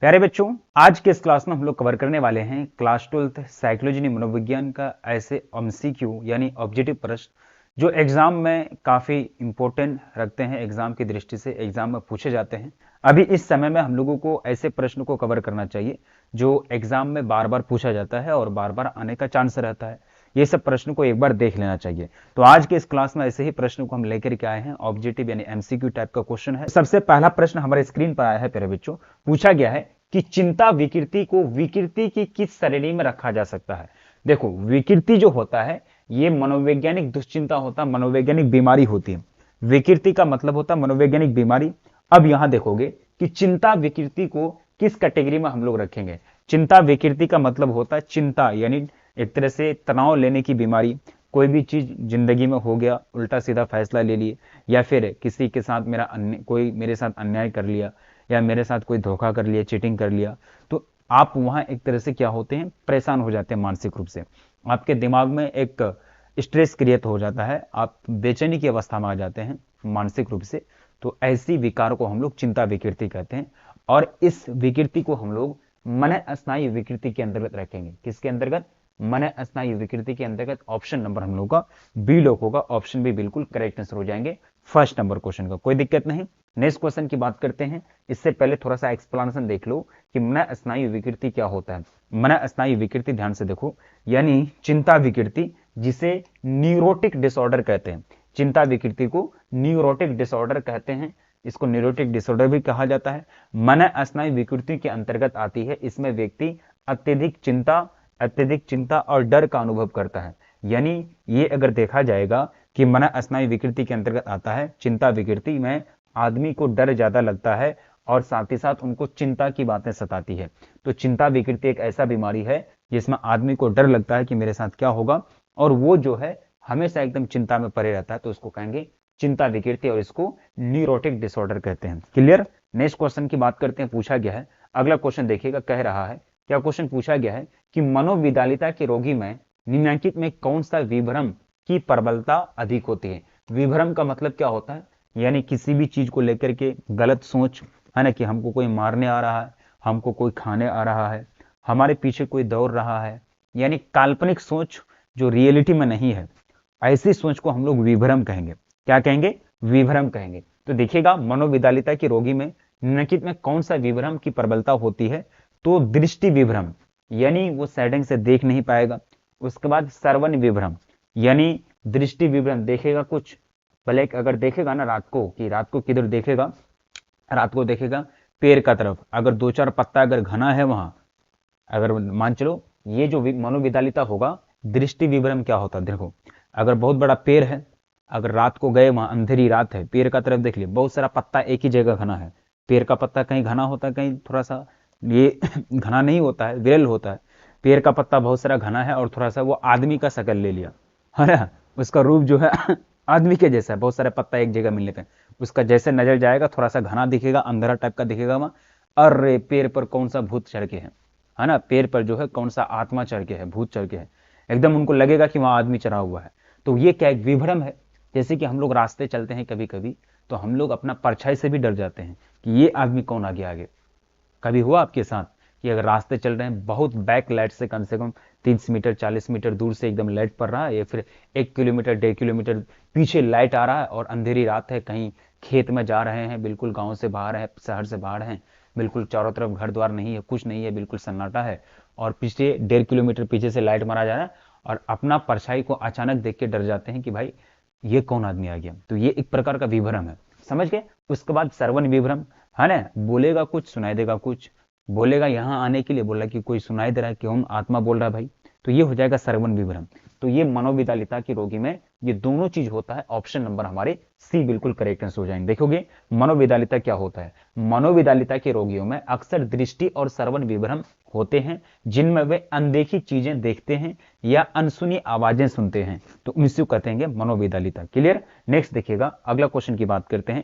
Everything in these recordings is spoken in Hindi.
प्यारे बच्चों, आज के इस क्लास में हम लोग कवर करने वाले हैं क्लास 12th साइकोलॉजी मनोविज्ञान का ऐसे एमसीक्यू यानी ऑब्जेक्टिव प्रश्न जो एग्जाम में काफी इंपॉर्टेंट रखते हैं। एग्जाम की दृष्टि से एग्जाम में पूछे जाते हैं। अभी इस समय में हम लोगों को ऐसे प्रश्न को कवर करना चाहिए जो एग्जाम में बार बार पूछा जाता है और बार बार आने का चांस रहता है। ये सब प्रश्न को एक बार देख लेना चाहिए। तो आज के इस क्लास में ऐसे ही प्रश्न को हम लेकर के आए हैं। ऑब्जेक्टिव यानी एमसीक्यू टाइप का क्वेश्चन है। सबसे पहला प्रश्न हमारे स्क्रीन पर आया है प्यारे बच्चों। पूछा गया है कि चिंता विकृति को विकृति की किस श्रेणी में रखा जा सकता है। देखो, विकृति जो होता है ये मनोवैज्ञानिक दुश्चिंता होता है, मनोवैज्ञानिक बीमारी होती है। विकृति का मतलब होता है मनोवैज्ञानिक बीमारी। अब यहां देखोगे कि चिंता विकृति को किस कैटेगरी में हम लोग रखेंगे। चिंता विकृति का मतलब होता है चिंता यानी एक तरह से तनाव लेने की बीमारी। कोई भी चीज जिंदगी में हो गया, उल्टा सीधा फैसला ले लिए, या फिर किसी के साथ कोई मेरे साथ अन्याय कर लिया, या मेरे साथ कोई धोखा कर लिया, चीटिंग कर लिया, तो आप वहां एक तरह से क्या होते हैं, परेशान हो जाते हैं मानसिक रूप से। आपके दिमाग में एक स्ट्रेस क्रिएट हो जाता है, आप बेचैनी की अवस्था में आ जाते हैं मानसिक रूप से। तो ऐसी विकार को हम लोग चिंता विकृति कहते हैं। और इस विकृति को हम लोग मन स्नायु विकृति के अंतर्गत रखेंगे। किसके अंतर्गत? मन स्नायु विकृति के अंतर्गत। ऑप्शन नंबर हम लोग का बी लोग होगा। ऑप्शन बी बिल्कुल करेक्ट आंसर हो जाएंगे फर्स्ट नंबर क्वेश्चन का। कोई दिक्कत नहीं। नेक्स्ट क्वेश्चन की बात करते हैं। इससे पहले थोड़ा सा एक्सप्लेनेशन देख लो कि मन स्नायु विकृति क्या होता है। मन स्नायु विकृति ध्यान से देखो, यानी चिंता विकृति, जिसे न्यूरोटिक डिसऑर्डर कहते हैं। चिंता विकृति को न्यूरोटिक डिसऑर्डर कहते हैं। इसको न्यूरोटिक डिसऑर्डर भी कहा जाता है। मन स्नायु विकृति के अंतर्गत आती है। इसमें व्यक्ति अत्यधिक चिंता और डर का अनुभव करता है। यानी ये अगर देखा जाएगा कि मन स्नायु विकृति के अंतर्गत आता है। चिंता विकृति में आदमी को डर ज्यादा लगता है और साथ ही साथ उनको चिंता की बातें सताती है। तो चिंता विकृति एक ऐसा बीमारी है जिसमें आदमी को डर लगता है कि मेरे साथ क्या होगा, और वो जो है हमेशा एकदम चिंता में पड़े रहता है। तो उसको कहेंगे चिंता विकृति और इसको न्यूरोटिक डिसऑर्डर कहते हैं। क्लियर। नेक्स्ट क्वेश्चन की बात करते हैं। पूछा गया है, अगला क्वेश्चन देखिएगा, कह रहा है, क्या क्वेश्चन पूछा गया है कि मनोविदालिता के रोगी में निम्नलिखित में कौन सा विभ्रम की प्रबलता अधिक होती है। विभ्रम का मतलब क्या होता है, यानी किसी भी चीज को लेकर के गलत सोच, है ना, कि हमको कोई मारने आ रहा है, हमको कोई खाने आ रहा है, हमारे पीछे कोई दौड़ रहा है, यानी काल्पनिक सोच जो रियलिटी में नहीं है, ऐसी सोच को हम लोग विभ्रम कहेंगे। क्या कहेंगे? विभ्रम कहेंगे। तो देखिएगा, मनोविदालिता के रोगी में निम्नलिखित में कौन सा विभ्रम की प्रबलता होती है। तो दृष्टि विभ्रम, यानी वो सेटिंग से देख नहीं पाएगा। उसके बाद श्रवण विभ्रम, यानी दृष्टि विभ्रम, देखेगा कुछ ब्लैक, अगर देखेगा ना रात को, कि रात को किधर देखेगा, रात को देखेगा पेड़ का तरफ, अगर दो चार पत्ता अगर घना है वहां, अगर मान चलो ये जो मनोविदालिता होगा, दृष्टि विभ्रम क्या होता है, देखो अगर बहुत बड़ा पेड़ है, अगर रात को गए वहां, अंधेरी रात है, पेड़ का तरफ देख लिया, बहुत सारा पत्ता एक ही जगह घना है। पेड़ का पत्ता कहीं घना होता है, कहीं थोड़ा सा ये घना नहीं होता है, विरल होता है। पेड़ का पत्ता बहुत सारा घना है और थोड़ा सा वो आदमी का शक्ल ले लिया, है ना, उसका रूप जो है आदमी के जैसा है, बहुत सारे पत्ता एक जगह मिलने पे उसका जैसे नजर जाएगा थोड़ा सा घना दिखेगा, अंधेरा टाइप का दिखेगा वहां। अरे पेड़ पर कौन सा भूत चढ़ के है ना, पेड़ पर जो है कौन सा आत्मा चढ़ के है, भूत चढ़ के है, एकदम उनको लगेगा कि वहां आदमी चढ़ा हुआ है। तो ये क्या एक विभ्रम है। जैसे कि हम लोग रास्ते चलते हैं कभी कभी, तो हम लोग अपना परछाई से भी डर जाते हैं कि ये आदमी कौन आ गया आगे। कभी हुआ आपके साथ कि अगर रास्ते चल रहे हैं, बहुत बैक लाइट से कम 30 मीटर 40 मीटर दूर से एकदम लाइट पड़ रहा है, या फिर 1 किलोमीटर 1.5 किलोमीटर पीछे लाइट आ रहा है, और अंधेरी रात है, कहीं खेत में जा रहे हैं, बिल्कुल गांव से बाहर है, शहर से बाहर हैं, बिल्कुल चारों तरफ घर द्वार नहीं है, कुछ नहीं है, बिल्कुल सन्नाटा है, और पीछे 1.5 किलोमीटर पीछे से लाइट मारा जा रहा है, और अपना परछाई को अचानक देख के डर जाते हैं कि भाई ये कौन आदमी आ गया। तो ये एक प्रकार का विभ्रम है, समझ गए। उसके बाद श्रवण विभ्रम, है ना, बोलेगा कुछ सुनाई देगा कुछ, बोलेगा यहां आने के लिए बोला कि कोई सुनाई दे रहा है, कौन आत्मा बोल रहा है भाई, तो ये हो जाएगा श्रवण विभ्रम। तो ये मनोविदालिता की रोगी में ये दोनों चीज होता है। ऑप्शन नंबर हमारे सी बिल्कुल करेक्ट आंसर हो जाएंगे। देखोगे मनोविदालिता क्या होता है। मनोविदालिता के रोगियों में अक्सर दृष्टि और श्रवण विभ्रम होते हैं, जिनमें वे अनदेखी चीजें देखते हैं या अनसुनी आवाजें सुनते हैं, तो इसी को कहते हैं मनोविदालिता। क्लियर। नेक्स्ट देखिएगा, अगला क्वेश्चन की बात करते हैं।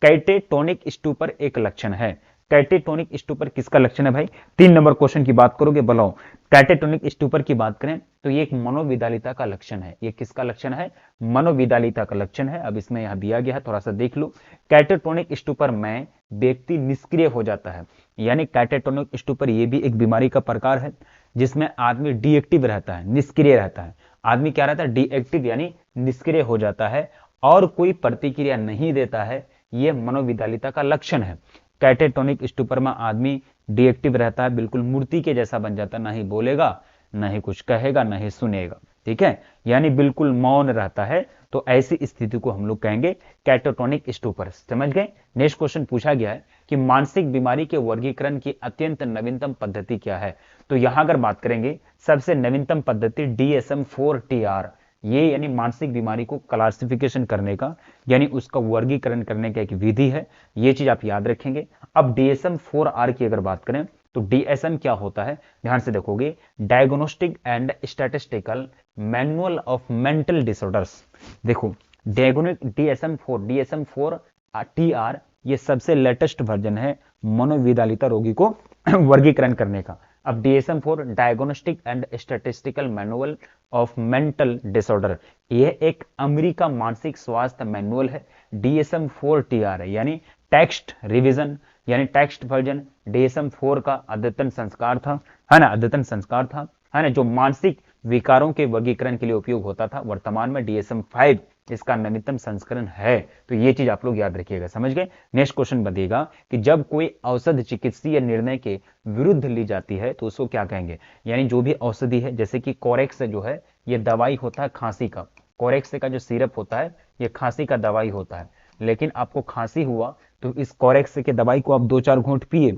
कैटेटोनिक स्टूपर एक लक्षण है। कैटेटोनिक स्टूपर किसका लक्षण है भाई? 3 नंबर क्वेश्चन की बात करोगे, बताओ। कैटेटोनिक स्टूपर की बात करें तो ये एक मनोविदालिता का लक्षण है। ये किसका लक्षण है? मनोविदालिता का लक्षण है। अब इसमें यहां दिया गया है, थोड़ा सा देख लो। कैटेटोनिक स्टूपर में व्यक्ति निष्क्रिय हो जाता है। यानी कैटेटोनिक स्टूपर ये भी एक बीमारी का प्रकार है जिसमें आदमी डीएक्टिव रहता है, निष्क्रिय रहता है। आदमी क्या रहता है? डीएक्टिव यानी निष्क्रिय हो जाता है और कोई प्रतिक्रिया नहीं देता है। यह मनोविकलता का लक्षण है। कैटेटोनिक स्टूपर में आदमी डीएक्टिव रहता है, बिल्कुल मूर्ति के जैसा बन जाता है, ना ही बोलेगा, ना ही कुछ कहेगा, ना ही सुनेगा। ठीक है, यानी बिल्कुल मौन रहता है। तो ऐसी स्थिति को हम लोग कहेंगे कैटेटोनिक स्टूपर। समझ गए? नेक्स्ट क्वेश्चन पूछा गया है कि मानसिक बीमारी के वर्गीकरण की अत्यंत नवीनतम पद्धति क्या है। तो यहां अगर बात करेंगे, सबसे नवीनतम पद्धति DSM-4TR, ये यानी मानसिक बीमारी को क्लासिफिकेशन करने का यानी उसका वर्गीकरण करने का एक विधि है। ये चीज आप याद रखेंगे। अब DSM-4R की अगर बात करें तो DSM क्या होता है, ध्यान से देखोगे, diagnostic and statistical manual of mental disorders. देखो DSM-4TR ये सबसे लेटेस्ट वर्जन है मनोविकलता रोगी को वर्गीकरण करने का। अब DSM-4 diagnostic and statistical manual of mental disorder, यह एक अमेरिका मानसिक स्वास्थ्य मैनुअल है। DSM-4TR है यानी टेक्स्ट रिवीजन यानी टेक्स्ट वर्जन DSM-4 का अद्यतन संस्कार था, है ना, अद्यतन संस्कार था, है ना, जो मानसिक विकारों के वर्गीकरण के लिए उपयोग होता था। वर्तमान में DSM-5 इसका नवीनतम संस्करण है। तो ये चीज आप लोग याद रखिएगा। समझ गए? नेक्स्ट क्वेश्चन बनेगा कि जब कोई औषधि चिकित्सीय निर्णय के विरुद्ध ली जाती है तो उसको क्या कहेंगे। यानी जो भी औषधि है, जैसे कि कोरेक्स जो है ये दवाई होता है खांसी का, कोरेक्स का जो सिरप होता है ये खांसी का दवाई होता है। लेकिन आपको खांसी हुआ तो इस कोरेक्स के दवाई को आप 2-4 घूंट पिए,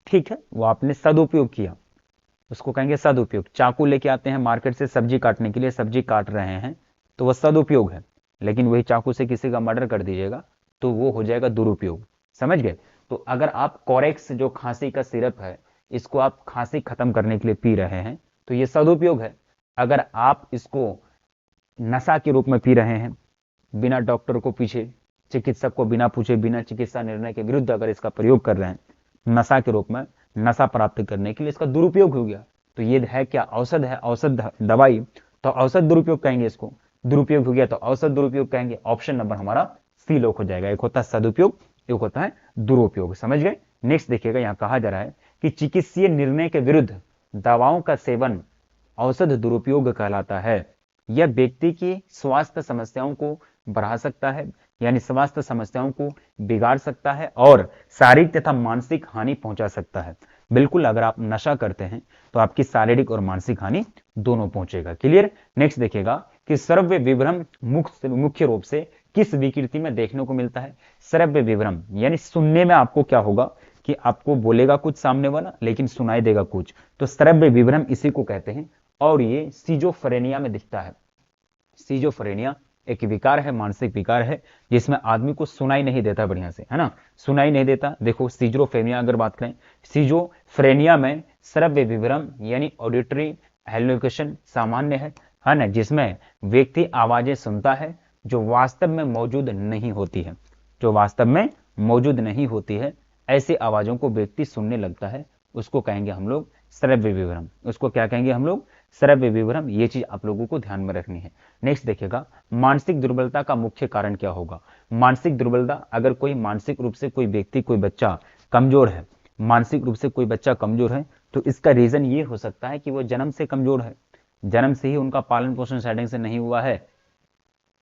ठीक है, वो आपने सदुपयोग किया, उसको कहेंगे सदुपयोग। चाकू लेके आते हैं मार्केट से सब्जी काटने के लिए, सब्जी काट रहे हैं तो वह सदुपयोग है। लेकिन वही चाकू से किसी का मर्डर कर दीजिएगा तो वो हो जाएगा दुरुपयोग। समझ गए? तो अगर आप कोरेक्स जो खांसी का सिरप है इसको आप खांसी खत्म करने के लिए पी रहे हैं तो ये सदुपयोग है। अगर आप इसको नशा के रूप में पी रहे हैं, बिना डॉक्टर को पूछे, चिकित्सक को बिना पूछे, बिना चिकित्सा निर्णय के विरुद्ध अगर इसका प्रयोग कर रहे हैं नशा के रूप में, नशा प्राप्त करने के लिए, इसका दुरुपयोग हो गया। तो ये है क्या? औषध है, औषध दवाई, तो औषध दुरुपयोग कहेंगे इसको। दुरुपयोग हो गया तो औषध दुरुपयोग कहेंगे। ऑप्शन नंबर हमारा सी लोक हो जाएगा। एक होता है सदुपयोग, एक होता है दुरुपयोग। समझ गए? नेक्स्ट देखिएगा, यहां कहा जा रहा है कि चिकित्सीय निर्णय के विरुद्ध दवाओं का सेवन औषध दुरुपयोग कहलाता है। यह व्यक्ति की स्वास्थ्य समस्याओं को बढ़ा सकता है, यानी स्वास्थ्य समस्याओं को बिगाड़ सकता है और शारीरिक तथा मानसिक हानि पहुंचा सकता है। बिल्कुल, अगर आप नशा करते हैं तो आपकी शारीरिक और मानसिक हानि दोनों पहुंचेगा। क्लियर? नेक्स्ट देखिएगा कि श्रव्य विभ्रम मुख्य रूप से किस विकृति में देखने को मिलता है। श्रव्य विभ्रम यानी सुनने में आपको क्या होगा कि आपको बोलेगा कुछ सामने वाला लेकिन सुनाई देगा कुछ, तो श्रव्य विभ्रम इसी को कहते हैं। और ये सिजोफ्रेनिया में दिखता है। सिजोफ्रेनिया एक विकार है, मानसिक विकार है जिसमें आदमी को सुनाई नहीं देता बढ़िया से, है ना, सुनाई नहीं देता। देखो सिजोफ्रेनिया अगर बात करें, सिजोफ्रेनिया में श्रव्य विभ्रम यानी ऑडिटरी हेलुसिनेशन सामान्य है ना, जिसमें व्यक्ति आवाजें सुनता है जो वास्तव में मौजूद नहीं होती है, जो वास्तव में मौजूद नहीं होती है। ऐसी आवाजों को व्यक्ति सुनने लगता है, उसको कहेंगे हम लोग श्रव्य विभ्रम। उसको क्या कहेंगे हम लोग? श्रव्य विभ्रम। ये चीज आप लोगों को ध्यान में रखनी है। नेक्स्ट देखिएगा, मानसिक दुर्बलता का मुख्य कारण क्या होगा। मानसिक दुर्बलता, अगर कोई मानसिक रूप से कोई व्यक्ति, कोई बच्चा कमजोर है, मानसिक रूप से कोई बच्चा कमजोर है, तो इसका रीजन ये हो सकता है कि वो जन्म से कमजोर है, जन्म से ही उनका पालन पोषण सही ढंग से नहीं हुआ है,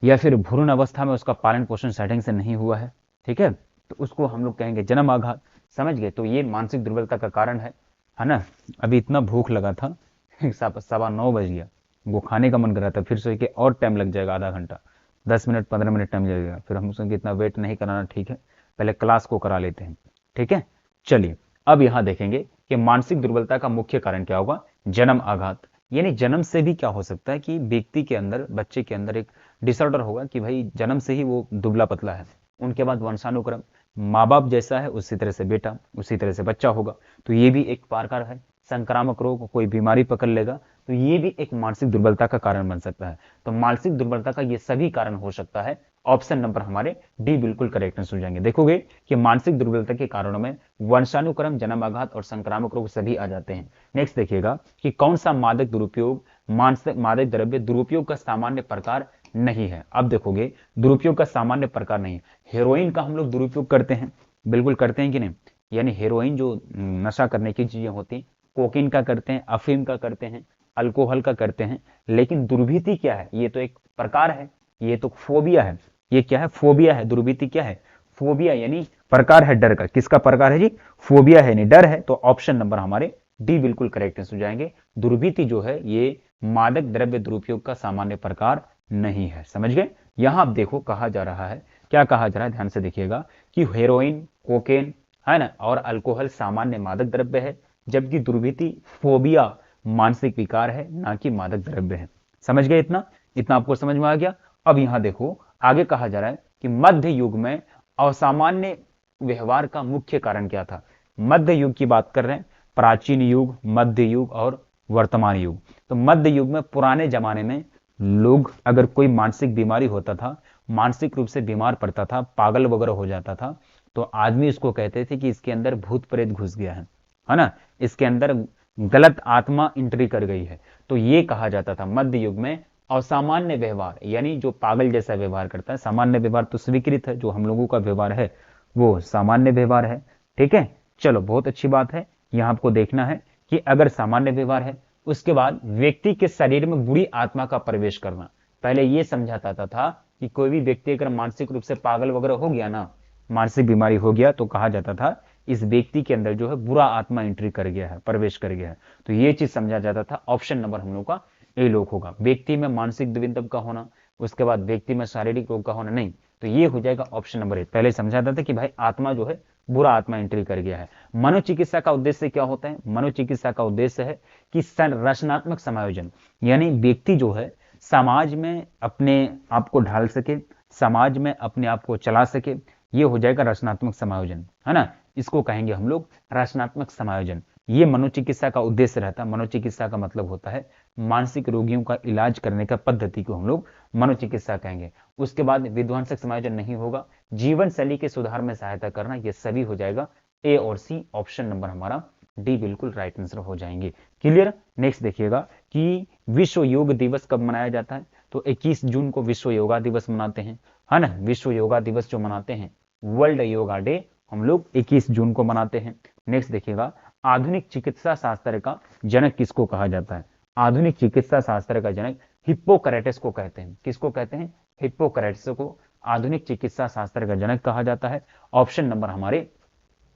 या फिर भ्रूण अवस्था में उसका पालन पोषण सही ढंग से नहीं हुआ है। ठीक है, तो उसको हम लोग कहेंगे जन्म आघात। समझ गए? तो ये मानसिक दुर्बलता का कारण है ना। अभी इतना भूख लगा था, 9:15 बज गया, वो खाने का मन कर रहा था, फिर सोचे कि और टाइम लग जाएगा, आधा घंटा, 10 मिनट 15 मिनट टाइम लगेगा। फिर हम सोचे इतना वेट नहीं कराना, ठीक है, पहले क्लास को करा लेते हैं। ठीक है, चलिए अब यहां देखेंगे कि मानसिक दुर्बलता का मुख्य कारण क्या होगा। जन्म आघात, यानी जन्म से भी क्या हो सकता है कि व्यक्ति के अंदर, बच्चे के अंदर एक डिसऑर्डर होगा कि भाई जन्म से ही वो दुबला पतला है। उनके बाद वंशानुक्रम, माँ बाप जैसा है उसी तरह से बेटा, उसी तरह से बच्चा होगा, तो ये भी एक प्रकार है। संक्रामक रोग, कोई बीमारी पकड़ लेगा तो ये भी एक मानसिक दुर्बलता का कारण बन सकता है। तो मानसिक दुर्बलता का ये सभी कारण हो सकता है। ऑप्शन नंबर हमारे डी बिल्कुल करेक्ट हो जाएंगे। देखोगे कि मानसिक दुर्बलता के कारणों में वंशानुक्रम, जन्माघात और संक्रामक रोग सभी आ जाते हैं। नेक्स्ट देखिएगा कि कौन सा मादक दुरुपयोग, मादक द्रव्य दुरुपयोग का सामान्य प्रकार नहीं है। अब देखोगे दुरुपयोग का सामान्य प्रकार नहीं है। हेरोइन का हम लोग दुरुपयोग करते हैं, बिल्कुल करते हैं कि नहीं। यानी हेरोइन जो नशा करने की चीजें होती हैं, कोकीन का करते हैं, अफीम का करते हैं, अल्कोहल का करते हैं। लेकिन दुर्भीति क्या है? ये तो एक प्रकार है, ये तो फोबिया है। ये क्या है? फोबिया है। दुर्भीति क्या है? फोबिया, यानी प्रकार है डर का। किसका प्रकार है जी? फोबिया है, यानी डर है। तो ऑप्शन नंबर हमारे डी बिल्कुल करेक्ट हो जाएंगे। दुर्भीति जो है ये मादक द्रव्य दुरुपयोग का सामान्य प्रकार नहीं है। समझ गए? यहां आप देखो कहा जा रहा है, क्या कहा जा रहा है, ध्यान से देखिएगा कि हेरोइन, कोकेन है ना, और अल्कोहल सामान्य मादक द्रव्य है, जबकि दुर्भीति, फोबिया मानसिक विकार है, ना कि मादक द्रव्य है। समझ गए? इतना इतना आपको समझ में आ गया। अब यहां देखो आगे कहा जा रहा है कि मध्य युग में असामान्य व्यवहार का मुख्य कारण क्या था? मध्य युग की बात कर रहे हैं, प्राचीन युग, मध्य युग और वर्तमान युग। तो मध्य युग में, पुराने जमाने में लोग अगर कोई मानसिक बीमारी होता था, मानसिक रूप से बीमार पड़ता था, पागल वगैरह हो जाता था, तो आदमी इसको कहते थे कि इसके अंदर भूत प्रेत घुस गया है ना, इसके अंदर गलत आत्मा एंट्री कर गई है। तो ये कहा जाता था मध्य युग में असामान्य व्यवहार, यानी जो पागल जैसा व्यवहार करता है। सामान्य व्यवहार तो स्वीकृत है, जो हम लोगों का व्यवहार है वो सामान्य व्यवहार है। ठीक है, चलो बहुत अच्छी बात है। यहां आपको देखना है कि अगर सामान्य व्यवहार है, उसके बाद व्यक्ति के शरीर में बुरी आत्मा का प्रवेश करना। पहले यह समझा जाता था कि कोई भी व्यक्ति अगर मानसिक रूप से पागल वगैरह हो गया ना, मानसिक बीमारी हो गया, तो कहा जाता था इस व्यक्ति के अंदर जो है बुरा आत्मा एंट्री कर गया है, प्रवेश कर गया है। तो ये चीज समझा जाता था। ऑप्शन नंबर हम लोग का ए लोग होगा। व्यक्ति में मानसिक द्विविधता का होना, उसके बाद व्यक्ति में शारीरिक रोग का होना नहीं, तो ये हो जाएगा ऑप्शन नंबर ए। पहले समझा था कि भाई आत्मा जो है बुरा आत्मा एंट्री कर गया है। मनोचिकित्सा का उद्देश्य क्या होता है? मनोचिकित्सा का उद्देश्य है कि रचनात्मक समायोजन, यानी व्यक्ति जो है समाज में अपने आप को ढाल सके, समाज में अपने आप को चला सके, ये हो जाएगा रचनात्मक समायोजन, है ना। इसको कहेंगे हम लोग रचनात्मक समायोजन। ये मनोचिकित्सा का उद्देश्य रहता है। मनोचिकित्सा का मतलब होता है मानसिक रोगियों का इलाज करने का पद्धति को हम लोग मनोचिकित्सा कहेंगे। उसके बाद विध्वंसक समायोजन नहीं होगा, जीवन शैली के सुधार में सहायता करना, ये सभी हो जाएगा ए और सी। ऑप्शन नंबर हमारा डी बिल्कुल राइट आंसर हो जाएंगे। क्लियर? नेक्स्ट देखिएगा कि विश्व योग दिवस कब मनाया जाता है? तो 21 जून को विश्व योगा दिवस मनाते हैं, है ना। विश्व योगा दिवस जो मनाते हैं, वर्ल्ड योगा डे, हम लोग 21 जून को मनाते हैं। नेक्स्ट देखिएगा, आधुनिक चिकित्सा शास्त्र का जनक किसको कहा जाता है? आधुनिक चिकित्सा शास्त्र का जनक हिप्पोक्रेटिस को कहते हैं। किसको कहते हैं? हिप्पोक्रेटिस को आधुनिक चिकित्सा शास्त्र का जनक कहा जाता है। ऑप्शन नंबर हमारे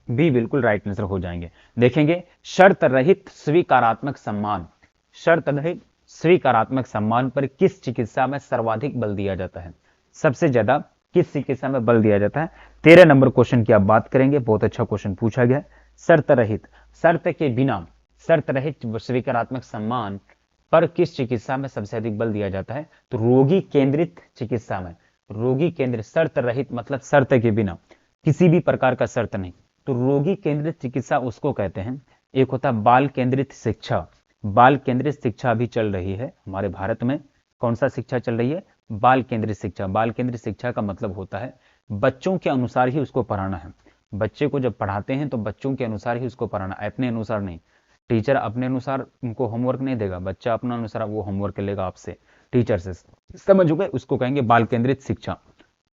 बी बिल्कुल राइट आंसर हो जाएंगे। देखेंगे, शर्त रहित स्वीकारात्मक सम्मान, शर्त रहित स्वीकारात्मक सम्मान पर किस चिकित्सा में सर्वाधिक बल दिया जाता है? सबसे ज्यादा किस चिकित्सा में बल दिया जाता है? 13 नंबर क्वेश्चन की आप बात करेंगे, बहुत अच्छा क्वेश्चन पूछा गया। शर्त रहित, शर्त के बिना शर्त रहित स्वीकारात्मक सम्मान पर किस चिकित्सा में सबसे अधिक बल दिया जाता है? तो रोगी केंद्रित चिकित्सा में। रोगी केंद्रित, शर्त रहित मतलब शर्त के बिना, किसी भी प्रकार का शर्त नहीं। तो रोगी केंद्रित चिकित्सा उसको कहते हैं। एक होता है बाल केंद्रित शिक्षा। बाल केंद्रित शिक्षा भी चल रही है हमारे भारत में। कौन सा शिक्षा चल रही है? बाल केंद्रित शिक्षा। बाल केंद्रित शिक्षा का मतलब होता है बच्चों के अनुसार ही उसको पढ़ाना है। बच्चे को जब पढ़ाते हैं तो बच्चों के अनुसार ही उसको पढ़ाना, अपने अनुसार नहीं। टीचर अपने अनुसार उनको होमवर्क नहीं देगा, बच्चा अपना अनुसार वो होमवर्क लेगा आपसे, टीचर से। समझ गए? उसको कहेंगे बाल केंद्रित शिक्षा।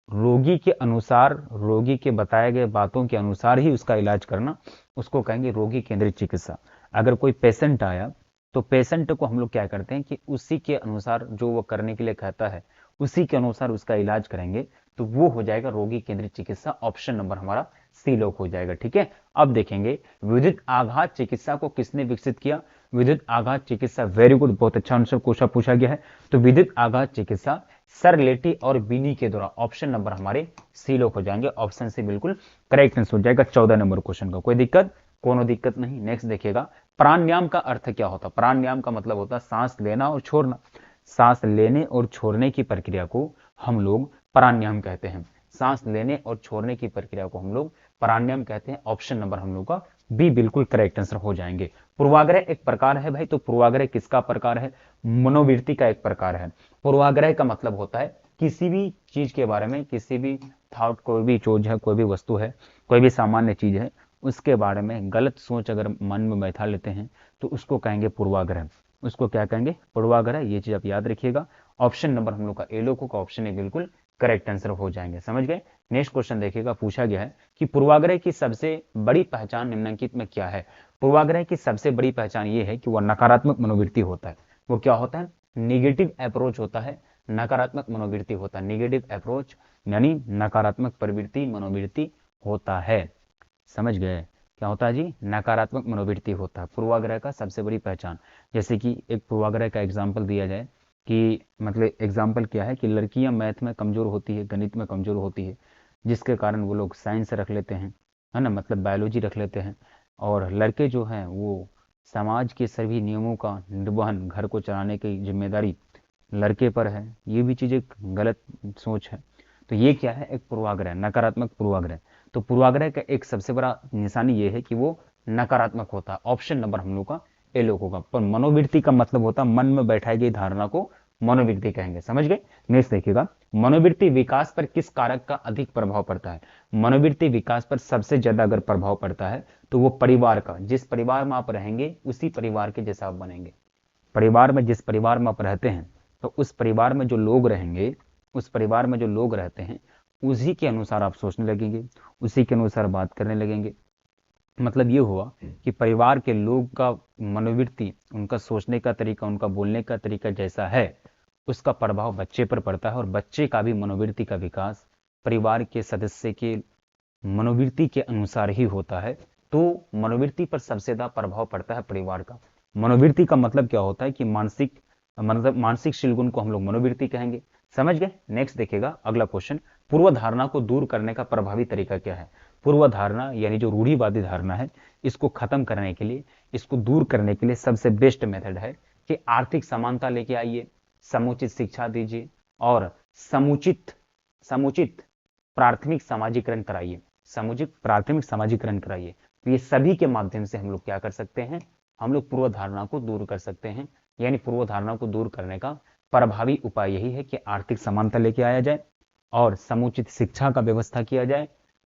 रोगी के अनुसार, रोगी के बताए गए बातों के अनुसार ही उसका इलाज करना, उसको कहेंगे रोगी केंद्रित चिकित्सा। अगर कोई पेशेंट आया तो पेशेंट को हम लोग क्या करते हैं कि उसी के अनुसार जो वो करने के लिए कहता है उसी के अनुसार उसका इलाज करेंगे, तो वो हो जाएगा रोगी केंद्रित चिकित्सा। ऑप्शन नंबर हमारा सी लॉक हो जाएगा। ठीक है, अब देखेंगे विद्युत आघात चिकित्सा को किसने विकसित किया? विद्युत आघात चिकित्सा, वेरी गुड, बहुत अच्छा आंसर क्वेश्चन पूछा गया है। तो विद्युत आघात चिकित्सा सर लेटी और बीनी के द्वारा। ऑप्शन नंबर हमारे सी लॉक हो जाएंगे। ऑप्शन सी बिल्कुल करेक्ट आंसर हो जाएगा 14 नंबर क्वेश्चन का। कोई दिक्कत? कोनो दिक्कत नहीं। नेक्स्ट देखिएगा, प्राणायाम का अर्थ क्या होता है? प्राणायाम का मतलब होता है सांस लेना और छोड़ना। सांस लेने और छोड़ने की प्रक्रिया को हम लोग प्राणायाम कहते हैं। सांस लेने और छोड़ने की प्रक्रिया को हम लोग प्राणायाम कहते हैं। ऑप्शन नंबर हम लोग का बी बिल्कुल करेक्ट आंसर हो जाएंगे। पूर्वाग्रह एक प्रकार है भाई, तो पूर्वाग्रह किसका प्रकार है? मनोवृत्ति का एक प्रकार है। पूर्वाग्रह का मतलब होता है किसी भी चीज के बारे में, किसी भी थॉट, कोई भी चीज है, कोई भी वस्तु है, कोई भी सामान्य चीज है, उसके बारे में गलत सोच अगर मन में बैठा लेते हैं तो उसको कहेंगे पूर्वाग्रह। उसको क्या कहेंगे? पूर्वाग्रह। ये चीज आप याद रखिएगा। ऑप्शन नंबर हम लोग का ए लोग का ऑप्शन है बिल्कुल करेक्ट आंसर हो जाएंगे। समझ गए। नेक्स्ट क्वेश्चन देखिएगा, पूछा गया है कि पूर्वाग्रह की सबसे बड़ी पहचान निम्नलिखित में क्या है। पूर्वाग्रह की सबसे बड़ी पहचान ये है कि वह नकारात्मक मनोवृत्ति होता है। वो क्या होता है? निगेटिव अप्रोच होता है, नकारात्मक मनोवृत्ति होता है। निगेटिव अप्रोच यानी नकारात्मक प्रवृत्ति मनोवृत्ति होता है। समझ गए। क्या होता है जी? नकारात्मक मनोवृत्ति होता है पूर्वाग्रह का सबसे बड़ी पहचान। जैसे कि एक पूर्वाग्रह का एग्जाम्पल दिया जाए कि मतलब एग्जाम्पल क्या है कि लड़कियां मैथ में कमजोर होती है, गणित में कमजोर होती है, जिसके कारण वो लोग साइंस रख लेते हैं, है ना, मतलब बायोलॉजी रख लेते हैं। और लड़के जो हैं वो समाज के सभी नियमों का निर्वहन, घर को चलाने की जिम्मेदारी लड़के पर है। ये भी चीज़ एक गलत सोच है। तो ये क्या है? एक पूर्वाग्रह, नकारात्मक पूर्वाग्रह। तो पूर्वाग्रह का एक सबसे बड़ा निशानी ये है कि वो नकारात्मक होता है। ऑप्शन नंबर हम लोग का ए लोग होगा। पर मनोवृत्ति का मतलब होता है मन में बैठाई गई धारणा को मनोवृत्ति कहेंगे। समझ गए। नेक्स्ट देखिएगा, मनोवृत्ति विकास पर किस कारक का अधिक प्रभाव पड़ता है। मनोवृत्ति विकास पर सबसे ज्यादा अगर प्रभाव पड़ता है तो वो परिवार का। जिस परिवार में आप रहेंगे उसी परिवार के जैसा आप बनेंगे। परिवार में, जिस परिवार में आप रहते हैं, तो उस परिवार में जो लोग रहेंगे, उस परिवार में जो लोग रहते हैं उसी के अनुसार आप सोचने लगेंगे, उसी के अनुसार बात करने लगेंगे। मतलब ये हुआ कि परिवार के लोग का मनोवृत्ति, उनका सोचने का तरीका, उनका बोलने का तरीका जैसा है, उसका प्रभाव बच्चे पर पड़ता है। और बच्चे का भी मनोवृत्ति का विकास परिवार के सदस्य के मनोवृत्ति के अनुसार ही होता है। तो मनोवृत्ति पर सबसे ज्यादा प्रभाव पड़ता है परिवार का। मनोवृत्ति का मतलब क्या होता है कि मानसिक, मतलब मानसिक शीलगुण को हम लोग मनोवृत्ति कहेंगे। समझ गए। नेक्स्ट देखिएगा अगला क्वेश्चन, पूर्व धारणा को दूर करने का प्रभावी तरीका क्या है। पूर्व धारणा यानी जो रूढ़िवादी धारणा है, इसको खत्म करने के लिए, इसको दूर करने के लिए सबसे बेस्ट मेथड है कि आर्थिक समानता लेके आइए, समुचित शिक्षा दीजिए और समुचित समुचित प्राथमिक सामाजिकरण कराइए। समुचित प्राथमिक सामाजिकरण कराइए। तो ये सभी के माध्यम से हम लोग क्या कर सकते हैं? हम लोग पूर्व धारणा को दूर कर सकते हैं। यानी पूर्व धारणा को दूर करने का प्रभावी उपाय यही है कि आर्थिक समानता लेके आया जाए और समुचित शिक्षा का व्यवस्था किया जाए,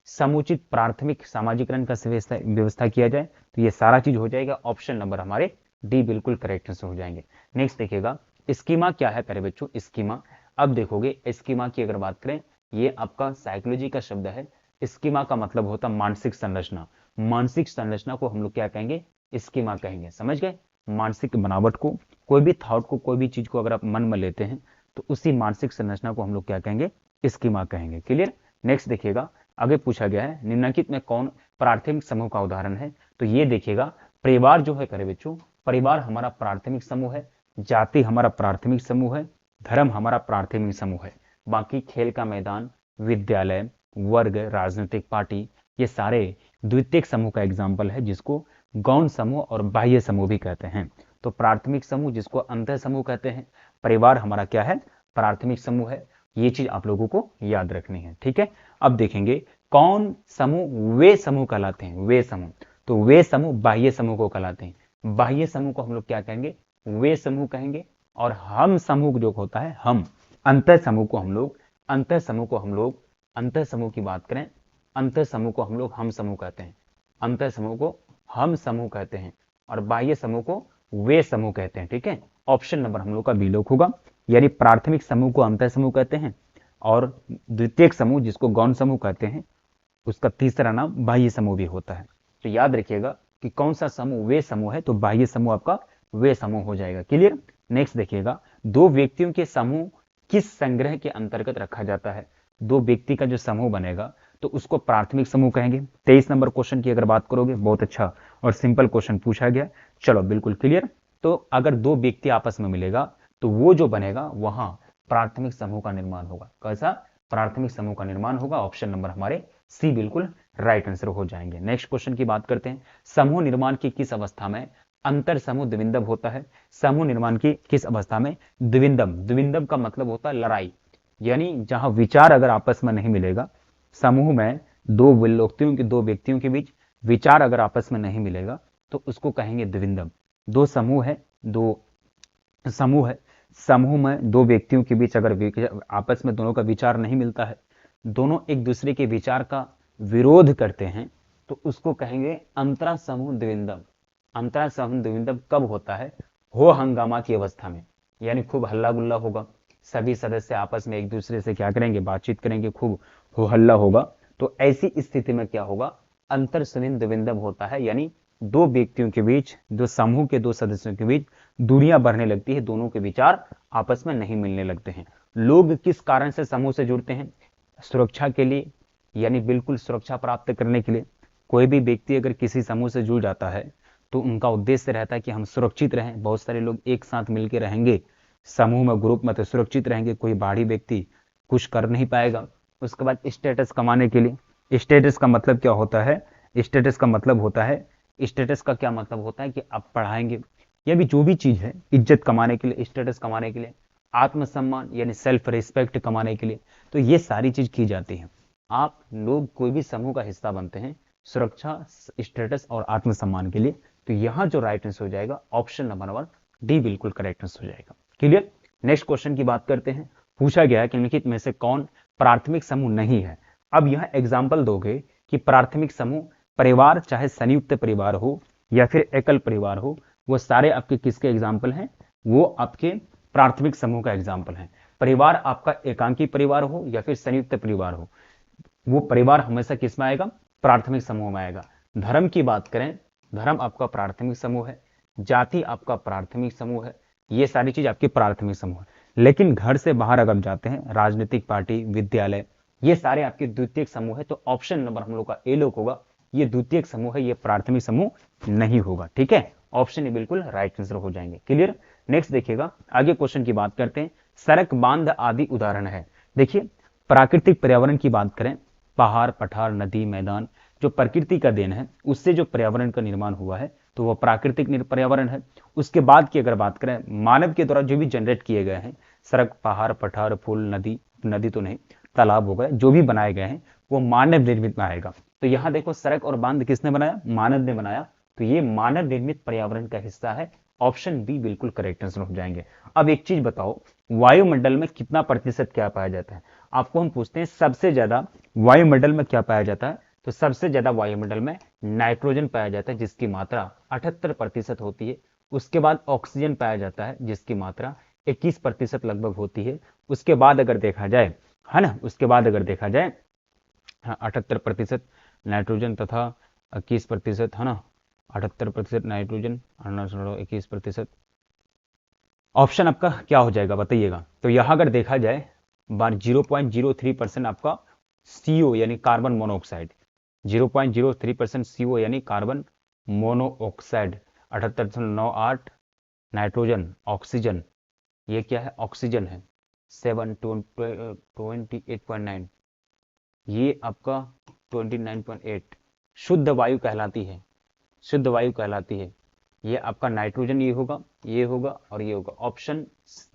समुचित प्राथमिक सामाजिकरण का व्यवस्था किया जाए। तो ये सारा चीज हो जाएगा। ऑप्शन नंबर हमारे डी बिल्कुल करेक्ट आंसर हो जाएंगे। नेक्स्ट देखिएगा, स्कीमा क्या है प्यारे बच्चों? स्कीमा, अब देखोगे स्कीमा की अगर बात करें, ये आपका साइकोलॉजी का शब्द है। स्कीमा का मतलब होता मानसिक संरचना। मानसिक संरचना को हम लोग क्या कहेंगे? स्कीमा कहेंगे। समझ गए। मानसिक बनावट को, कोई भी थॉट को, कोई भी चीज को अगर आप मन में लेते हैं तो उसी मानसिक संरचना को हम लोग क्या कहेंगे? स्कीमा कहेंगे। क्लियर। नेक्स्ट देखिएगा, आगे पूछा गया है निम्नलिखित में कौन प्राथमिक समूह का उदाहरण है। तो ये देखिएगा, परिवार जो है प्यारे बच्चों, परिवार हमारा प्राथमिक समूह है, जाति हमारा प्राथमिक समूह है, धर्म हमारा प्राथमिक समूह है। बाकी खेल का मैदान, विद्यालय, वर्ग, राजनीतिक पार्टी, ये सारे द्वितीयक समूह का एग्जाम्पल है, जिसको गौण समूह और बाह्य समूह भी कहते हैं। तो प्राथमिक समूह जिसको अंतः समूह कहते हैं, परिवार हमारा क्या है? प्राथमिक समूह है। ये चीज आप लोगों को याद रखनी है। ठीक है। अब देखेंगे कौन समूह वे समूह कहलाते हैं। वे समूह, तो वे समूह बाह्य समूह को कहलाते हैं। बाह्य समूह को हम लोग क्या कहेंगे? वे समूह कहेंगे। और हम समूह जो होता है, हम अंतर समूह को हम लोग, अंतर समूह को हम लोग, अंतर समूह की बात करें, अंतर समूह को हम लोग हम समूह कहते हैं। अंतर समूह को हम समूह कहते हैं और बाह्य समूह को वे समूह कहते हैं। ठीक है। ऑप्शन नंबर हम लोग का बी लोग होगा। यानी प्राथमिक समूह को अंतर समूह कहते हैं और द्वितीयक समूह जिसको गौण समूह कहते हैं, उसका तीसरा नाम बाह्य समूह भी होता है। तो याद रखिएगा कि कौन सा समूह वे समूह है, तो बाह्य समूह आपका वे समूह हो जाएगा। क्लियर। नेक्स्ट देखिएगा, दो व्यक्तियों के समूह किस संग्रह के अंतर्गत रखा जाता है। दो व्यक्ति का जो समूह बनेगा तो उसको प्राथमिक समूह कहेंगे। 23 नंबर क्वेश्चन की अगर बात करोगे, बहुत अच्छा और सिंपल क्वेश्चन पूछा गया। चलो बिल्कुल क्लियर। तो अगर दो व्यक्ति आपस में मिलेगा तो वो जो बनेगा वहां प्राथमिक समूह का निर्माण होगा। कैसा? प्राथमिक समूह का निर्माण होगा। ऑप्शन नंबर हमारे सी बिल्कुल राइट आंसर हो जाएंगे। नेक्स्ट क्वेश्चन की बात करते हैं, समूह निर्माण की किस अवस्था में अंतर समूह द्विंदम होता है। समूह निर्माण की किस अवस्था में द्विंदम, द्विंदम का मतलब होता है लड़ाई, यानी जहां विचार अगर आपस में नहीं मिलेगा, समूह में दो व्यक्तियों के बीच विचार अगर आपस में नहीं मिलेगा तो उसको कहेंगे द्विंदम। दो समूह है, दो समूह है, समूह में दो व्यक्तियों के बीच अगर आपस में दोनों का विचार नहीं मिलता है, दोनों एक दूसरे के विचार का विरोध करते हैं, तो उसको कहेंगे अंतरा समूह द्विंदम। अंतरा समूह द्विंदम कब होता है? हो हंगामा की अवस्था में, यानी खूब हल्ला गुल्ला होगा, सभी सदस्य आपस में एक दूसरे से क्या करेंगे, बातचीत करेंगे, खूब हो हल्ला होगा। तो ऐसी स्थिति में क्या होगा, अंतर विंदम होता है, यानी दो व्यक्तियों के बीच, दो समूह के दो सदस्यों के बीच दूरियां बढ़ने लगती है, दोनों के विचार आपस में नहीं मिलने लगते हैं। लोग किस कारण से समूह से जुड़ते हैं, सुरक्षा के लिए, यानी बिल्कुल सुरक्षा प्राप्त करने के लिए। कोई भी व्यक्ति अगर किसी समूह से जुड़ जाता है तो उनका उद्देश्य रहता है कि हम सुरक्षित रहें, बहुत सारे लोग एक साथ मिलकर रहेंगे, समूह में ग्रुप में तो सुरक्षित रहेंगे, कोई बाहरी व्यक्ति कुछ कर नहीं पाएगा। उसके बाद स्टेटस कमाने के लिए, स्टेटस का मतलब क्या होता है, स्टेटस का मतलब होता है, स्टेटस का क्या मतलब होता है कि आप पढ़ाएंगे, या भी जो भी चीज है, इज्जत कमाने के लिए, स्टेटस कमाने के लिए, आत्मसम्मान यानी सेल्फ रिस्पेक्ट कमाने के लिए, तो ये सारी चीज की जाती है। आप लोग कोई भी समूह का हिस्सा बनते हैं सुरक्षा, स्टेटस और आत्मसम्मान के लिए, तो यहां जो राइट आंसर हो जाएगा ऑप्शन नंबर 1 डी बिल्कुल करेक्ट आंसर हो जाएगा। क्लियर। नेक्स्ट क्वेश्चन की बात करते हैं। पूछा गया है कि निम्नलिखित में से कौन प्राथमिक समूह नहीं है। अब यह एग्जाम्पल दोगे कि प्राथमिक समूह परिवार, चाहे संयुक्त परिवार हो या फिर एकल परिवार हो, वो सारे आपके किसके एग्जाम्पल हैं, वो आपके प्राथमिक समूह का एग्जाम्पल है। परिवार आपका एकांकी परिवार हो या फिर संयुक्त परिवार हो, वो परिवार हमेशा किस में आएगा, प्राथमिक समूह में आएगा। धर्म की बात करें, धर्म आपका प्राथमिक समूह है, जाति आपका प्राथमिक समूह है, ये सारी चीज आपकी प्राथमिक समूह है। लेकिन घर से बाहर अगर जाते हैं, राजनीतिक पार्टी, विद्यालय, ये सारे आपके द्वितीयक समूह है, तो ऑप्शन नंबर हम लोग का ए लोग होगा, ये द्वितीयक समूह है, ये प्राथमिक समूह नहीं होगा। ठीक है, ऑप्शन ए बिल्कुल राइट आंसर हो जाएंगे। क्लियर। नेक्स्ट देखिएगा, आगे क्वेश्चन की बात करते हैं। सड़क, बांध आदि उदाहरण है। देखिए, प्राकृतिक पर्यावरण की बात करें, पहाड़, पठार, नदी, मैदान, जो प्रकृति का देन है, उससे जो पर्यावरण का निर्माण हुआ है, तो वह प्राकृतिक पर्यावरण है। उसके बाद की अगर बात करें, मानव के द्वारा जो भी जनरेट किए गए हैं, सड़क, पहाड़, पठार, फूल, नदी, नदी तो नहीं, तालाब हो गए, जो भी बनाए गए हैं वो मानव निर्मित में आएगा। तो यहां देखो, सड़क और बांध किसने बनाया, मानव ने बनाया, तो ये मानव निर्मित पर्यावरण का हिस्सा है। ऑप्शन बी बिल्कुल करेक्ट आंसर हो जाएंगे। अब एक चीज बताओ, वायुमंडल में कितना प्रतिशत क्या पाया जाता है। आपको हम पूछते हैं सबसे ज्यादा वायुमंडल में क्या पाया जाता है, तो सबसे ज्यादा वायुमंडल में नाइट्रोजन पाया जाता है, जिसकी मात्रा 78% होती है। उसके बाद ऑक्सीजन पाया जाता है, जिसकी मात्रा 21% लगभग होती है। उसके बाद अगर देखा जाए, है ना, उसके बाद अगर देखा जाए, हाँ, 78% नाइट्रोजन तथा 21%, है ना, 78% नाइट्रोजन, 21%। ऑप्शन आपका क्या हो जाएगा बताइएगा। तो यहां अगर देखा जाए, 0.03% आपका सीओ यानी कार्बन मोनोऑक्साइड, 0.03% सीओ यानी कार्बन मोनोऑक्साइड, 78.98 नाइट्रोजन, ऑक्सीजन, ये क्या है, ऑक्सीजन है 728.9, ये आपका 29.8 शुद्ध वायु कहलाती है, शुद्ध वायु कहलाती है। ये आपका नाइट्रोजन, ये होगा, ये होगा और ये होगा। ऑप्शन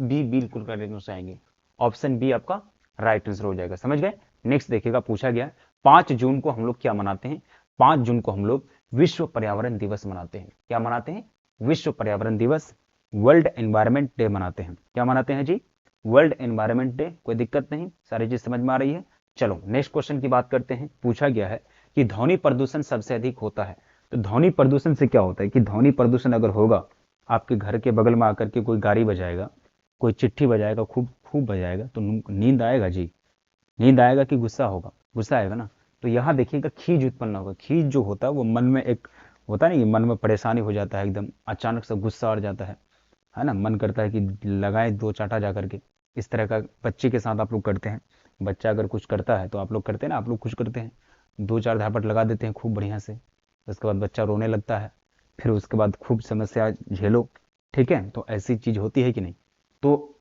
बी बिल्कुल करेक्ट आंसर आएंगे, ऑप्शन बी आपका राइट आंसर हो जाएगा। समझ गए। नेक्स्ट देखिएगा, पूछा गया 5 जून को हम लोग क्या मनाते हैं, 5 जून को हम लोग विश्व पर्यावरण दिवस मनाते हैं। क्या मनाते हैं, विश्व पर्यावरण दिवस, वर्ल्ड एनवायरमेंट डे मनाते हैं। क्या मनाते हैं जी, वर्ल्ड एनवायरमेंट डे। कोई दिक्कत नहीं, सारी चीज समझ में आ रही है। चलो नेक्स्ट क्वेश्चन की बात करते हैं। पूछा गया है कि ध्वनि प्रदूषण सबसे अधिक होता है। तो ध्वनि प्रदूषण से क्या होता है कि ध्वनि प्रदूषण अगर होगा, आपके घर के बगल में आकर के कोई गाड़ी बजाएगा, कोई चिट्ठी बजाएगा, खूब खूब बजाएगा, तो नींद आएगा जी, नींद आएगा कि गुस्सा होगा, गुस्सा आएगा ना। तो यहाँ देखिएगा खीज उत्पन्न होगा। खीज जो होता है वो मन में एक होता है ना, मन में परेशानी हो जाता है, एकदम अचानक से गुस्सा आ जाता है ना, मन करता है कि लगाए दो चाटा जा करके। इस तरह का बच्चे के साथ आप लोग करते हैं, बच्चा अगर कुछ करता है तो आप लोग करते हैं ना, आप लोग कुछ करते हैं, दो चार झापट लगा देते हैं खूब बढ़िया से, उसके बाद बच्चा रोने लगता है, फिर उसके बाद खूब समस्या झेलो। ठीक है, तो ऐसी चीज होती है कि नहीं। तो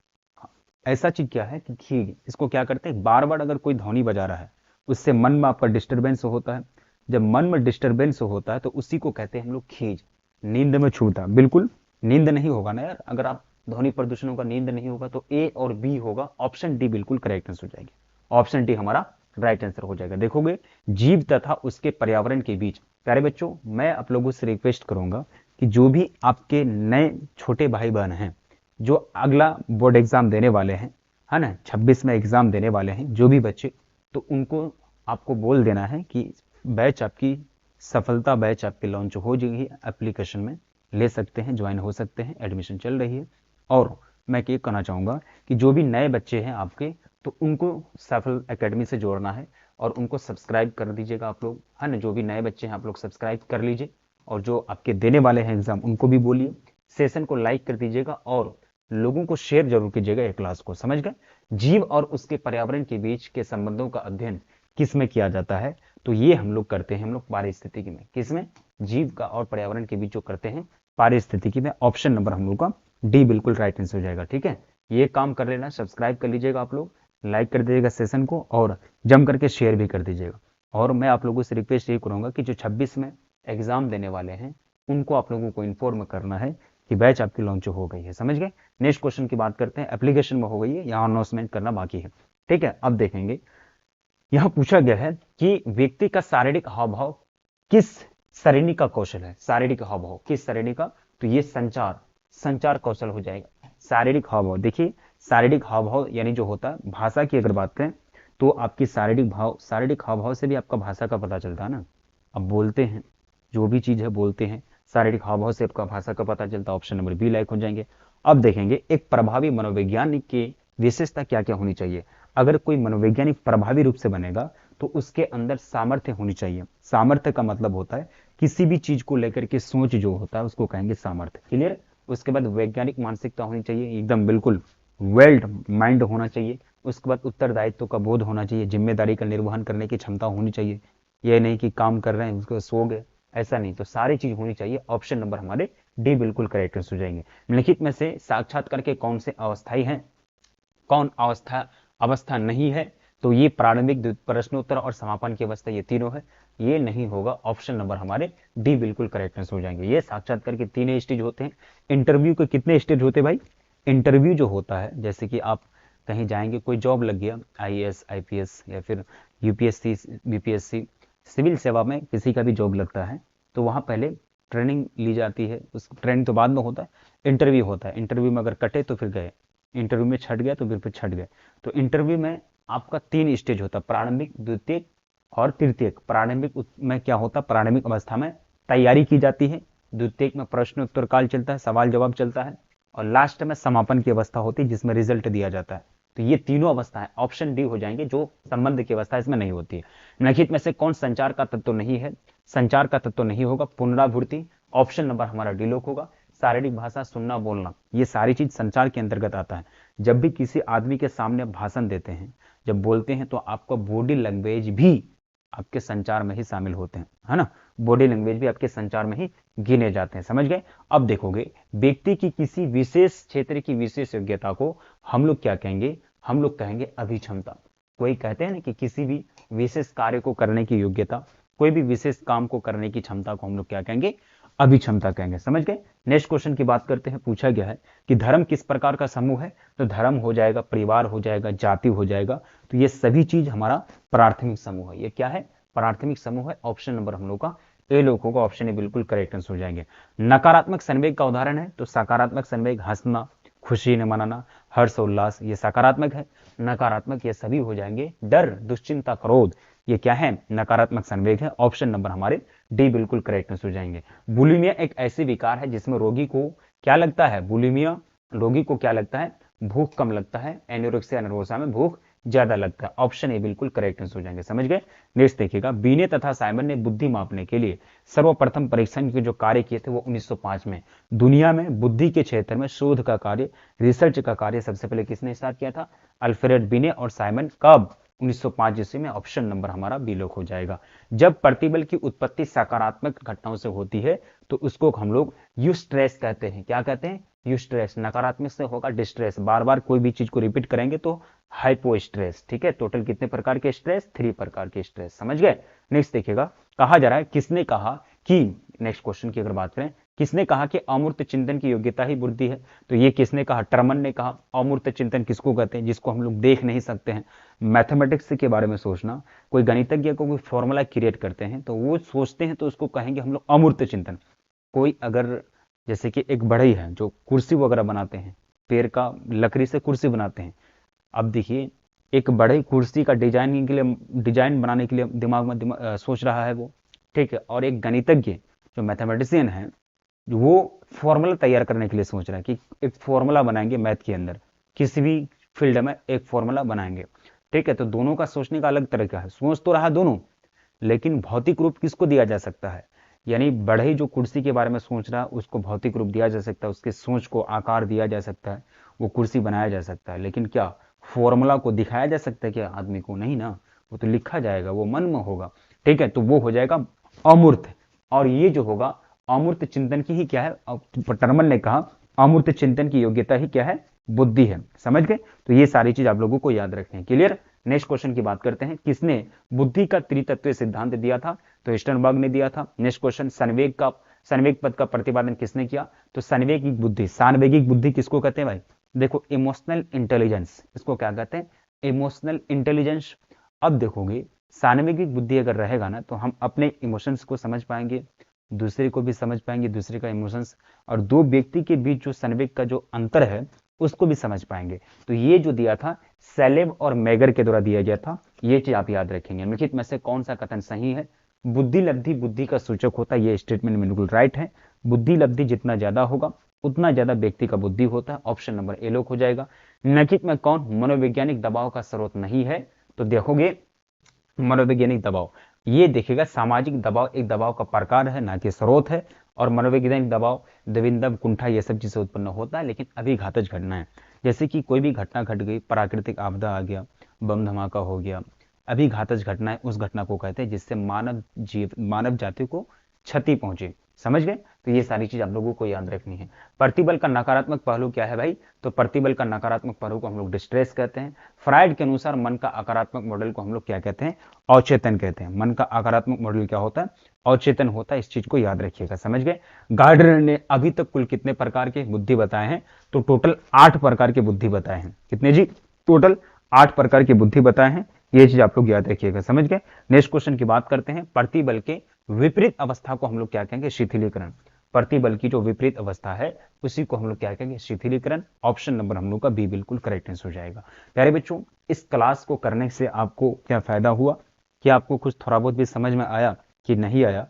ऐसा चीज क्या है कि खीज, इसको क्या करते हैं, बार बार अगर कोई ध्वनि बजा रहा है, उससे मन में आपका डिस्टर्बेंस होता है। जब मन में डिस्टर्बेंस होता है तो उसी को कहते हैं हम लोग खीज। नींद में छूटा, बिल्कुल नींद नहीं होगा ना यार, अगर आप ध्वनि प्रदूषण होगा, नींद नहीं होगा, तो ए और बी होगा। ऑप्शन डी बिल्कुल करेक्ट आंसर हो जाएगी, ऑप्शन डी हमारा राइट आंसर हो जाएगा। देखोगे, जीव तथा उसके पर्यावरण के बीच, प्यारे बच्चों मैं आप लोगों से रिक्वेस्ट करूंगा कि जो भी आपके नए छोटे भाई बहन हैं, जो अगला बोर्ड एग्जाम देने वाले हैं, है ना, 26 में एग्जाम देने वाले हैं जो भी बच्चे, तो उनको आपको बोल देना है कि बैच आपकी सफलता बैच आपकी लॉन्च हो जाएगी, एप्लीकेशन में ले सकते हैं, ज्वाइन हो सकते हैं, एडमिशन चल रही है। और मैं ये कहना चाहूँगा कि जो भी नए बच्चे हैं आपके, तो उनको सफल एकेडमी से जोड़ना है और उनको सब्सक्राइब कर दीजिएगा आप लोग, है ना। जो भी नए बच्चे हैं आप लोग सब्सक्राइब कर लीजिए, और जो आपके देने वाले हैं एग्जाम उनको भी बोलिए, सेशन को लाइक कर दीजिएगा और लोगों को शेयर जरूर कीजिएगा ये क्लास को, समझ गए। जीव और उसके पर्यावरण के बीच के संबंधों का अध्ययन किस में किया जाता है, तो ये हम लोग करते हैं, हम लोग पारिस्थितिकी में। किसमें? जीव का और पर्यावरण के बीच जो करते हैं पारिस्थितिकी में। ऑप्शन नंबर हम लोग का डी बिल्कुल राइट आंसर हो जाएगा, ठीक है। ये काम कर लेना, सब्सक्राइब कर लीजिएगा आप लोग, लाइक कर दीजिएगा सेशन को और जम करके शेयर भी कर दीजिएगा। और मैं आप लोगों से रिक्वेस्ट ये करूंगा कि जो 26 में एग्जाम देने वाले हैं उनको आप लोगों को इन्फॉर्म करना है कि बैच आपकी लॉन्च हो गई है, समझ गए। नेक्स्ट क्वेश्चन की बात करते हैं। एप्लीकेशन में हो गई है, यहाँ अनाउंसमेंट करना बाकी है, ठीक है। अब देखेंगे, यहाँ पूछा गया है कि व्यक्ति का शारीरिक हाव भाव किस श्रेणी का कौशल है। शारीरिक हाव भाव किस श्रेणी का, तो ये संचार कौशल हो जाएगा। शारीरिक हाव भाव, देखिए शारीरिक हाव भाव यानी जो होता है, भाषा की अगर बात करें तो आपकी शारीरिक हाव भाव से भी आपका भाषा का पता चलता है ना। अब बोलते हैं, जो भी चीज है बोलते हैं, शारीरिक हाव भाव से आपका भाषा का पता चलता है। ऑप्शन नंबर बी लाइक हो जाएंगे। अब देखेंगे, एक प्रभावी मनोवैज्ञानिक की विशेषता क्या क्या होनी चाहिए। अगर कोई मनोवैज्ञानिक प्रभावी रूप से बनेगा तो उसके अंदर सामर्थ्य होनी चाहिए। सामर्थ्य का मतलब होता है किसी भी चीज को लेकर के सोच जो होता है उसको कहेंगे सामर्थ्य, क्लियर। उसके बाद वैज्ञानिक मानसिकता होनी चाहिए, एकदम बिल्कुल वेल्ड माइंड होना चाहिए। उसके बाद उत्तरदायित्व का बोध होना चाहिए, जिम्मेदारी का निर्वहन करने की क्षमता होनी चाहिए। यह नहीं कि काम कर रहे हैं उसको सो गए, ऐसा नहीं, तो सारी चीज होनी चाहिए। ऑप्शन नंबर हमारे डी बिल्कुल करेक्ट हो जाएंगे। निम्नलिखित में से साक्षात्कार के कौन से अवस्थाई हैं, कौन अवस्था नहीं है, तो ये प्रारंभिक, प्रश्नोत्तर और समापन की अवस्था, ये तीनों है। ये नहीं होगा, ऑप्शन नंबर हमारे डी बिल्कुल करेक्टनेस हो जाएंगे। ये साक्षात्कार के तीन स्टेज होते हैं। इंटरव्यू के कितने स्टेज होते हैं भाई? इंटरव्यू जो होता है, जैसे कि आप कहीं जाएंगे, कोई जॉब लग गया, आईएएस आईपीएस या फिर यूपीएससी बीपीएससी, सिविल सेवा में किसी का भी जॉब लगता है, तो वहां पहले ट्रेनिंग ली जाती है। उस ट्रेनिंग तो बाद में होता है, इंटरव्यू होता है। इंटरव्यू में अगर कटे तो फिर गए, इंटरव्यू में छट गया तो फिर छट गए। तो इंटरव्यू में आपका तीन स्टेज होता है, प्रारंभिक, द्वितीयक और तृतीयक। प्रारंभिक में क्या होता है, प्रारंभिक अवस्था में तैयारी की जाती है। द्वितीयक में प्रश्न उत्तर काल चलता है, सवाल जवाब चलता है। और लास्ट में समापन की अवस्था होती है जिसमें रिजल्ट दिया जाता है। तो ये तीनों अवस्थाएं ऑप्शन डी हो जाएंगे, जो संबंध की अवस्था इसमें नहीं होती है। निम्नलिखित में से कौन संचार का तत्व नहीं है? संचार का तत्व नहीं होगा पुनरावृत्ति, ऑप्शन नंबर हमारा डी लोक होगा। शारीरिक भाषा, सुनना बोलना, ये सारी चीज संचार के अंतर्गत आता है। जब भी किसी आदमी के सामने भाषण देते हैं, जब बोलते हैं, तो आपका बॉडी लैंग्वेज भी आपके संचार में ही शामिल होते हैं, है ना। बॉडी लैंग्वेज भी आपके संचार में ही गिने जाते हैं, समझ गए। अब देखोगे, व्यक्ति की किसी विशेष क्षेत्र की विशेष योग्यता को हम लोग क्या कहेंगे? हम लोग कहेंगे अभिक्षमता। कोई कहते हैं ना कि किसी भी विशेष कार्य को करने की योग्यता, कोई भी विशेष काम को करने की क्षमता को हम लोग क्या कहेंगे? अभिक्षमता कहेंगे, समझ गए। नेक्स्ट क्वेश्चन की बात करते हैं। पूछा गया है कि धर्म किस प्रकार का समूह है, तो धर्म हो जाएगा, परिवार हो जाएगा, जाति हो जाएगा। तो ये सभी चीज हमारा प्राथमिक समूह है। ये क्या है? प्राथमिक समूह है। ऑप्शन नंबर हम लोग का ए लोगों का ऑप्शन ए बिल्कुल करेक्ट आंसर हो जाएंगे। नकारात्मक संवेग का उदाहरण है, तो सकारात्मक संवेग हंसना, खुशी न मनाना, हर्ष उल्लास, ये सकारात्मक है। नकारात्मक ये सभी हो जाएंगे डर, दुश्चिंता, क्रोध, ये क्या है? नकारात्मक संवेग है। ऑप्शन नंबर हमारे डी बिल्कुल करेक्ट हो जाएंगे। बुलिमिया एक ऐसी विकार है जिसमें रोगी को क्या लगता है? बुलिमिया रोगी को क्या लगता है? भूख कम लगता है। एनोरेक्सिया नर्वोसा में भूख ज्यादा लगता है। ऑप्शन ए बिल्कुल करेक्ट हो जाएंगे, समझ गए। नेक्स्ट देखिएगा, बीने तथा साइमन ने बुद्धि मापने के लिए सर्वप्रथम परीक्षण के जो कार्य किए थे वो 1905 में। दुनिया में बुद्धि के क्षेत्र में शोध का कार्य, रिसर्च का कार्य सबसे पहले किसने स्टार्ट किया था? अल्फ्रेड बीने और साइमन। कब? 1905 ईस्वी में। ऑप्शन नंबर हमारा बी लोक हो जाएगा। जब प्रतिबल की उत्पत्ति सकारात्मक घटनाओं से होती है तो उसको हम लोग यूस्ट्रेस कहते हैं। क्या कहते हैं? यूस्ट्रेस। नकारात्मक से होगा डिस्ट्रेस, बार बार कोई भी चीज को रिपीट करेंगे तो हाइपो स्ट्रेस, ठीक है। टोटल कितने प्रकार के स्ट्रेस? 3 प्रकार के स्ट्रेस, समझ गए। नेक्स्ट देखिएगा, कहा जा रहा है किसने कहा कि, नेक्स्ट क्वेश्चन की अगर बात करें, किसने कहा कि अमूर्त चिंतन की योग्यता ही बुद्धि है? तो ये किसने कहा? टर्मन ने कहा। अमूर्त चिंतन किसको कहते हैं? जिसको हम लोग देख नहीं सकते हैं। मैथमेटिक्स के बारे में सोचना, कोई गणितज्ञ को कोई फॉर्मूला क्रिएट करते हैं तो वो सोचते हैं, तो उसको कहेंगे हम लोग अमूर्त चिंतन। कोई अगर जैसे कि एक बढ़ई है जो कुर्सी वगैरह बनाते हैं, पेड़ का लकड़ी से कुर्सी बनाते हैं। अब देखिए, एक बढ़ई कुर्सी का डिजाइन के लिए, डिजाइन बनाने के लिए दिमाग में सोच रहा है वो, ठीक है। और एक गणितज्ञ जो मैथमेटिशियन है वो फॉर्मूला तैयार करने के लिए सोच रहा है कि एक फॉर्मूला बनाएंगे मैथ के अंदर, किसी भी फील्ड में एक फॉर्मूला बनाएंगे। ठीक है, तो दोनों का सोचने का अलग तरीका है, सोच तो रहा दोनों, लेकिन भौतिक रूप किसको दिया जा सकता है, यानी बढ़ई जो कुर्सी के बारे में सोच रहा है उसको भौतिक रूप दिया जा सकता है, उसके सोच को आकार दिया जा सकता है, वो कुर्सी बनाया जा सकता है, लेकिन क्या फॉर्मूला को दिखाया जा सकता है क्या आदमी को? नहीं ना, वो तो लिखा जाएगा, वो मन में होगा। ठीक है, तो वो हो जाएगा अमूर्त। और ये जो होगा अमूर्त चिंतन की ही क्या है, टर्मन ने कहा अमूर्त चिंतन की योग्यता ही क्या है, बुद्धि है। समझ गए? तो ये सारी चीज आप लोगों को याद रखनी है। क्लियर? नेक्स्ट क्वेश्चन की बात करते हैं, किसने बुद्धि का त्रितत्व सिद्धांत दिया था? तो स्टर्नबर्ग ने दिया था। नेक्स्ट क्वेश्चन, संवेग पद का प्रतिपादन किसने किया? तो संवेगिक बुद्धि। सानवेगिक बुद्धि किसको कहते हैं भाई? देखो, इमोशनल इंटेलिजेंस, इसको क्या कहते हैं? Emotional intelligence. अब देखोगे, सानवेगिक बुद्धि अगर रहेगा ना तो हम अपने इमोशंस को समझ पाएंगे, दूसरे को भी समझ पाएंगे, दूसरे का इमोशंस, और दो व्यक्ति के बीच जो संवेग का जो अंतर है उसको भी समझ पाएंगे। तो ये जो दिया था सेलेब और मैगर के द्वारा दिया गया था, ये चीज आप याद रखेंगे। निम्नलिखित में से कौन सा कथन सही है? बुद्धि लब्धि बुद्धि का सूचक होता है, ये स्टेटमेंट बिल्कुल राइट है। बुद्धि लब्धि जितना ज्यादा होगा उतना ज्यादा व्यक्ति का बुद्धि होता है, ऑप्शन नंबर ए लोक हो जाएगा। निम्नलिखित में कौन मनोवैज्ञानिक दबाव का स्रोत नहीं है? तो देखोगे, मनोवैज्ञानिक दबाव, ये देखिएगा सामाजिक दबाव एक दबाव का प्रकार है, ना कि स्रोत है। और मनोवैज्ञानिक दबाव दविंदम कुंठा ये सब चीजें उत्पन्न होता है, लेकिन अभी घातक घटना है, जैसे कि कोई भी घटना घट गई, प्राकृतिक आपदा आ गया, बम धमाका हो गया, अभी घातक घटना है, उस घटना को कहते हैं जिससे मानव जाति को क्षति पहुंचे। समझ गए? तो ये सारी चीज आप लोगों को याद रखनी है। प्रतिबल का नकारात्मक पहलू क्या है भाई? तो प्रतिबल का नकारात्मक पहलू को हम लोग डिस्ट्रेस कहते हैं। फ्राइड के अनुसार मन का आकारात्मक मॉडल को हम लोग क्या कहते हैं? अवचेतन कहते हैं। मन का आकारात्मक मॉडल क्या होता है? अवचेतन होता है, इस चीज को याद रखिएगा। समझ गए? गार्डनर ने अभी तक कुल कितने प्रकार के बुद्धि बताए हैं? तो टोटल 8 प्रकार के बुद्धि बताए हैं। कितने जी? टोटल 8 प्रकार की बुद्धि बताए हैं, ये चीज आप लोग याद रखिएगा। समझ गए? नेक्स्ट क्वेश्चन की बात करते हैं, प्रतिबल के विपरीत अवस्था को हम लोग क्या कहेंगे? शिथिलीकरण। प्रतिबल की जो विपरीत अवस्था है उसी को हम लोग क्या कहेंगे? शिथिलीकरण। ऑप्शन नंबर हम लोग का बी बिल्कुल करेक्ट आंसर हो जाएगा। प्यारे बच्चों, इस क्लास को करने से आपको क्या फायदा हुआ? कि आपको कुछ थोड़ा बहुत भी समझ में आया कि नहीं आया?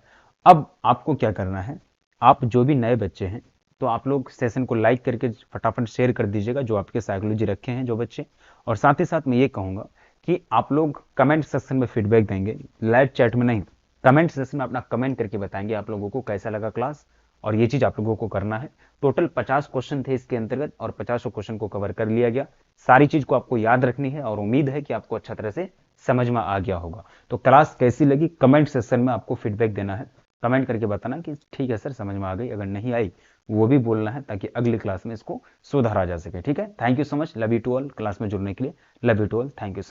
अब आपको क्या करना है, आप जो भी नए बच्चे हैं तो आप लोग सेशन को लाइक करके फटाफट शेयर कर दीजिएगा, जो आपके साइकोलॉजी रखे हैं जो बच्चे। और साथ ही साथ मैं ये कहूंगा कि आप लोग कमेंट सेक्शन में फीडबैक देंगे, लाइव चैट में नहीं, कमेंट सेक्शन में अपना कमेंट करके बताएंगे आप लोगों को कैसा लगा क्लास। और ये चीज आप लोगों को करना है। टोटल 50 क्वेश्चन थे इसके अंतर्गत और 50 क्वेश्चन को कवर कर लिया गया। सारी चीज को आपको याद रखनी है और उम्मीद है कि आपको अच्छा तरह से समझ में आ गया होगा। तो क्लास कैसी लगी कमेंट सेक्शन में आपको फीडबैक देना है, कमेंट करके बताना कि ठीक है सर समझ में आ गई, अगर नहीं आई वो भी बोलना है ताकि अगली क्लास में इसको सुधारा जा सके। ठीक है, thank you so much, love you to all. Class में जुड़ने के लिए love you to all, thank you.